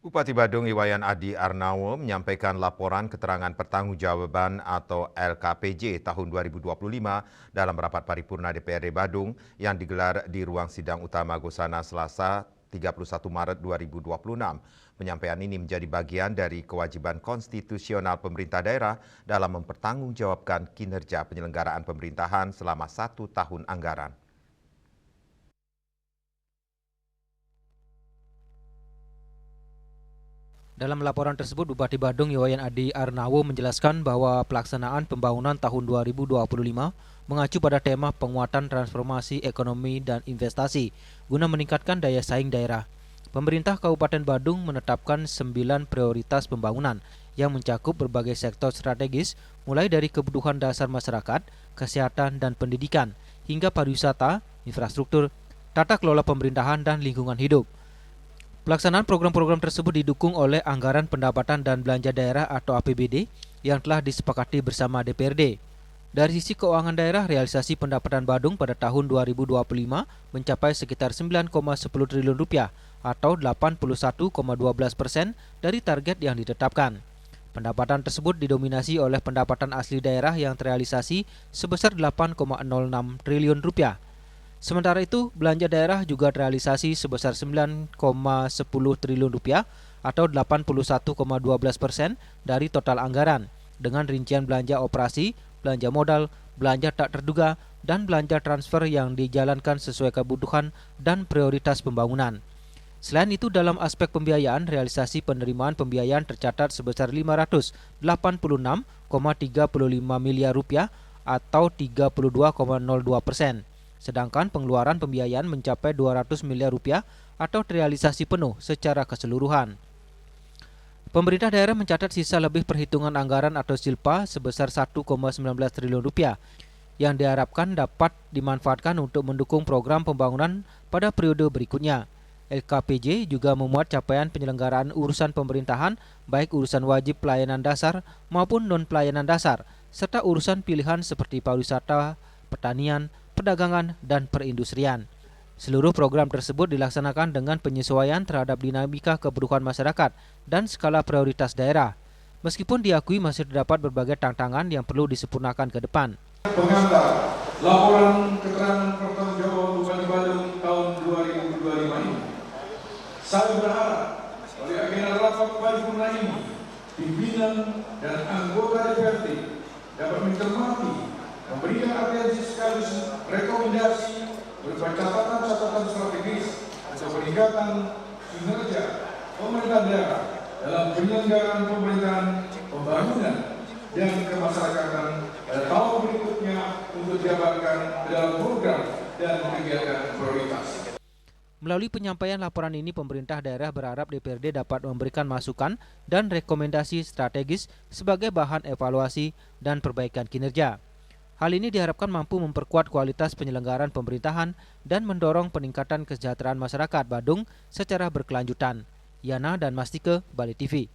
Bupati Badung Iwayan Adi Arnawo menyampaikan laporan keterangan pertanggungjawaban atau LKPJ tahun 2025 dalam rapat paripurna DPRD Badung yang digelar di ruang sidang utama Gosana Selasa 31 Maret 2026. Penyampaian ini menjadi bagian dari kewajiban konstitusional pemerintah daerah dalam mempertanggungjawabkan kinerja penyelenggaraan pemerintahan selama 1 tahun anggaran. Dalam laporan tersebut, Bupati Badung Iwayan Adi Arnawo menjelaskan bahwa pelaksanaan pembangunan tahun 2025 mengacu pada tema penguatan transformasi ekonomi dan investasi guna meningkatkan daya saing daerah. Pemerintah Kabupaten Badung menetapkan 9 prioritas pembangunan yang mencakup berbagai sektor strategis mulai dari kebutuhan dasar masyarakat, kesehatan dan pendidikan, hingga pariwisata, infrastruktur, tata kelola pemerintahan dan lingkungan hidup. Pelaksanaan program-program tersebut didukung oleh anggaran pendapatan dan belanja daerah atau APBD yang telah disepakati bersama DPRD. Dari sisi keuangan daerah, realisasi pendapatan Badung pada tahun 2025 mencapai sekitar 9,10 triliun rupiah atau 81,12% dari target yang ditetapkan. Pendapatan tersebut didominasi oleh pendapatan asli daerah yang terrealisasi sebesar 8,06 triliun rupiah. Sementara itu, belanja daerah juga terrealisasi sebesar 9,10 triliun rupiah atau 81,12% dari total anggaran, dengan rincian belanja operasi, belanja modal, belanja tak terduga, dan belanja transfer yang dijalankan sesuai kebutuhan dan prioritas pembangunan. Selain itu, dalam aspek pembiayaan, realisasi penerimaan pembiayaan tercatat sebesar 586,35 miliar rupiah atau 32,02%. Sedangkan pengeluaran pembiayaan mencapai 200 miliar rupiah atau terrealisasi penuh secara keseluruhan. Pemerintah daerah mencatat sisa lebih perhitungan anggaran atau SILPA sebesar 1,19 triliun rupiah yang diharapkan dapat dimanfaatkan untuk mendukung program pembangunan pada periode berikutnya. LKPJ juga memuat capaian penyelenggaraan urusan pemerintahan baik urusan wajib pelayanan dasar maupun non-pelayanan dasar serta urusan pilihan seperti pariwisata, pertanian, perdagangan, dan perindustrian. Seluruh program tersebut dilaksanakan dengan penyesuaian terhadap dinamika kebutuhan masyarakat dan skala prioritas daerah. Meskipun diakui masih terdapat berbagai tantangan yang perlu disempurnakan ke depan. Pengantar laporan keterangan pertanggungjawaban Bupati Badung tahun 2025 ini, saya berharap oleh agenda rapat paripurna ini, pimpinan dan anggota DPRD dapat mencermati, memberikan atensi sekaligus rekomendasi berupa catatan-catatan strategis untuk peningkatan kinerja pemerintah daerah dalam penyelenggaraan pemerintahan, pembangunan, dan kemasyarakatan pada tahun berikutnya untuk dijabarkan ke dalam program dan kegiatan prioritas. Melalui penyampaian laporan ini, pemerintah daerah berharap DPRD dapat memberikan masukan dan rekomendasi strategis sebagai bahan evaluasi dan perbaikan kinerja. Hal ini diharapkan mampu memperkuat kualitas penyelenggaraan pemerintahan dan mendorong peningkatan kesejahteraan masyarakat Badung secara berkelanjutan. Yana dan Mastike, Bali TV.